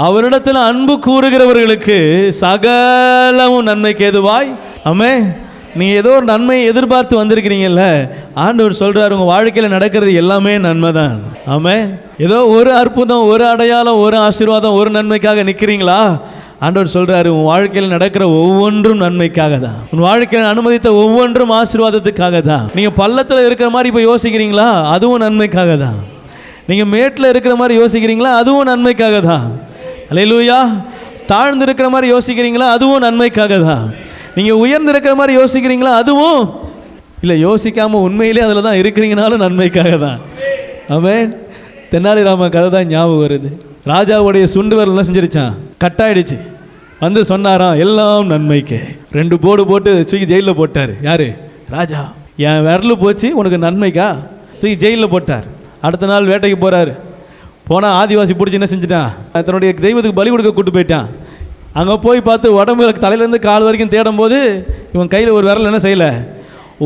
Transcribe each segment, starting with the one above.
அவரிடத்தில் அன்பு கூறுகிறவர்களுக்கு சகலமும் நன்மைக்கு ஏதுவாய். ஆமென். நீங்கள் ஏதோ ஒரு நன்மையை எதிர்பார்த்து வந்திருக்கிறீங்கல்ல, ஆண்டவர் சொல்கிறார் உங்கள் வாழ்க்கையில் நடக்கிறது எல்லாமே நன்மை தான். ஆமென். ஏதோ ஒரு அற்புதம், ஒரு அடையாளம், ஒரு ஆசீர்வாதம், ஒரு நன்மைக்காக நிற்கிறீங்களா? ஆண்டவர் சொல்கிறாரு உன் வாழ்க்கையில் நடக்கிற ஒவ்வொன்றும் நன்மைக்காக தான். உன் வாழ்க்கையில் அனுமதித்த ஒவ்வொன்றும் ஆசீர்வாதத்துக்காக தான். நீங்கள் பள்ளத்தில் இருக்கிற மாதிரி இப்போ யோசிக்கிறீங்களா? அதுவும் நன்மைக்காக தான். நீங்கள் மேட்டில் இருக்கிற மாதிரி யோசிக்கிறீங்களா? அதுவும் நன்மைக்காக தான். அல்லேலூயா. தாழ்ந்து இருக்கிற மாதிரி யோசிக்கிறீங்களா? அதுவும் நன்மைக்காக தான். நீங்கள் உயர்ந்திருக்கிற மாதிரி யோசிக்கிறீங்களா? அதுவும் இல்லை. யோசிக்காமல் உண்மையிலே அதில் தான் இருக்கிறீங்கனாலும் நன்மைக்காக தான். ஆமென். தென்னாலிராமன் கதை தான் ஞாபகம் வருது. ராஜாவுடைய சுண்டு விரல் என்ன செஞ்சிருச்சான்? கட்டாயிடுச்சு. வந்து சொன்னாராம் எல்லாம் நன்மைக்கு. 2 போடு போட்டு தூக்கி ஜெயிலில் போட்டார். யார்? ராஜா. என் விரல் போச்சு உனக்கு நன்மைக்கா? தூக்கி ஜெயிலில் போட்டார். அடுத்த நாள் வேட்டைக்கு போகிறாரு. போனால் ஆதிவாசி பிடிச்சி என்ன செஞ்சுட்டான்? தன்னுடைய தெய்வத்துக்கு பலி கொடுக்க கூட்டு போயிட்டான். அங்கே போய் பார்த்து உடம்புல தலையிலேருந்து கால் வரைக்கும் தேடும் போது இவன் கையில் ஒரு விரல் என்ன செய்யலை?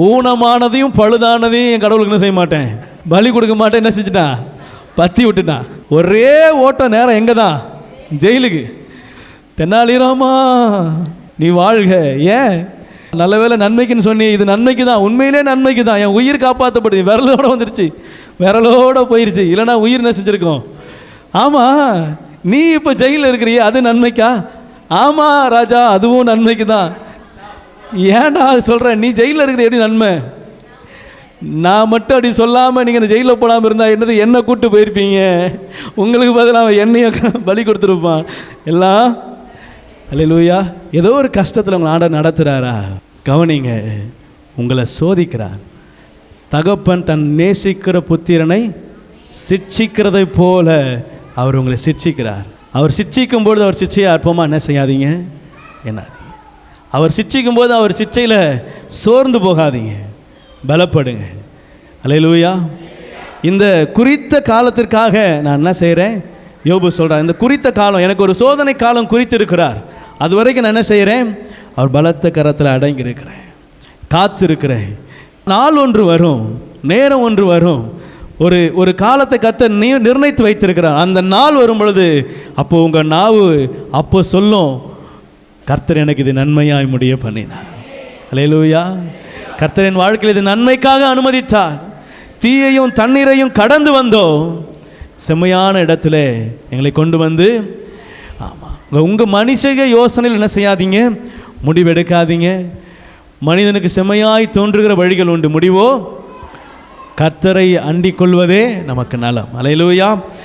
ஊனமானதையும் பழுதானதையும் என் கடவுளுக்கு என்ன செய்ய மாட்டேன், பலி கொடுக்க மாட்டேன். என்ன செஞ்சுட்டான்? பற்றி விட்டுட்டான். ஒரே ஓட்டம் நேரம் எங்கே தான்? ஜெயிலுக்கு. தென்னாலிராமா நீ வாழ்க. ஏன்? நல்ல வேலை நன்மைக்குன்னு சொன்னி. இது நன்மைக்கு தான், உண்மையிலே நன்மைக்கு தான். என் உயிர் காப்பாற்றப்படுது. விரலோட வந்துருச்சு, விரலோட போயிருச்சு. இல்லைனா உயிர் என்ன செஞ்சுருக்கோம்? ஆமாம். நீ இப்போ ஜெயிலில் இருக்கிறிய, அது நன்மைக்கா? ஆமாம் ராஜா, அதுவும் நன்மைக்கு தான். ஏன்டா சொல்கிறேன்? நீ ஜெயிலில் இருக்கிற எப்படி நன்மை? நான் மட்டும் அப்படி சொல்லாமல் நீங்கள் அந்த ஜெயிலில் போடாமல் இருந்தால் என்னது என்னை கூப்பிட்டு போயிருப்பீங்க. உங்களுக்கு பதிலாக என்னைய பலி கொடுத்துருப்பான் எல்லாம். அல்லேலூயா. ஏதோ ஒரு கஷ்டத்தில் உங்களை ஆண்டவர் நடத்துகிறாரா? கவனிங்க. உங்களை சோதிக்கிறார். தகப்பன் தன் நேசிக்கிற புத்திரனை சிட்சிக்கிறதை போல அவர் உங்களை சிட்சிக்கிறார். அவர் சிட்சிக்கும் பொழுது அவர் சிட்சையை அற்பமாக என்ன செய்யாதீங்க, என்னாதீங்க. அவர் சிட்சிக்கும் போது அவர் சிட்சையில் சோர்ந்து போகாதீங்க, பலப்படுங்க. அல்லேலூயா. இந்த குறித்த காலத்திற்காக நான் என்ன செய்கிறேன்? யோபு சொல்கிறார், இந்த குறித்த காலம் எனக்கு ஒரு சோதனை காலம் குறித்து இருக்கிறார். அது வரைக்கும் நான் என்ன செய்கிறேன்? அவர் பலத்த கரத்தில் அடங்கி இருக்கிறேன், காத்திருக்கிறேன். நாள் ஒன்று வரும், நேரம் ஒன்று வரும். ஒரு காலத்தை கர்த்தர் நிர்ணயித்து வைத்திருக்கிறார். அந்த நாள் வரும் பொழுது அப்போ உங்கள் நாவு அப்போ சொல்லும், கர்த்தர் எனக்கு இது நன்மையாய் முடிய பண்ணினார். அல்லேலூயா. கர்த்தரின் வாழ்க்கையில் இது நன்மைக்காக அனுமதித்தார். தீயையும் தண்ணீரையும் கடந்து வந்தோம், செம்மையான இடத்துல எங்களை கொண்டு வந்து. ஆமாம். உங்கள் மனுஷக யோசனையில் என்ன செய்யாதீங்க, முடிவெடுக்காதீங்க. மனிதனுக்கு செம்மையாய் தோன்றுகிற வழிகள் உண்டு, முடிவோ கர்த்தரை அண்டிக் கொள்வதே நமக்கு நலம். அல்லேலூயா.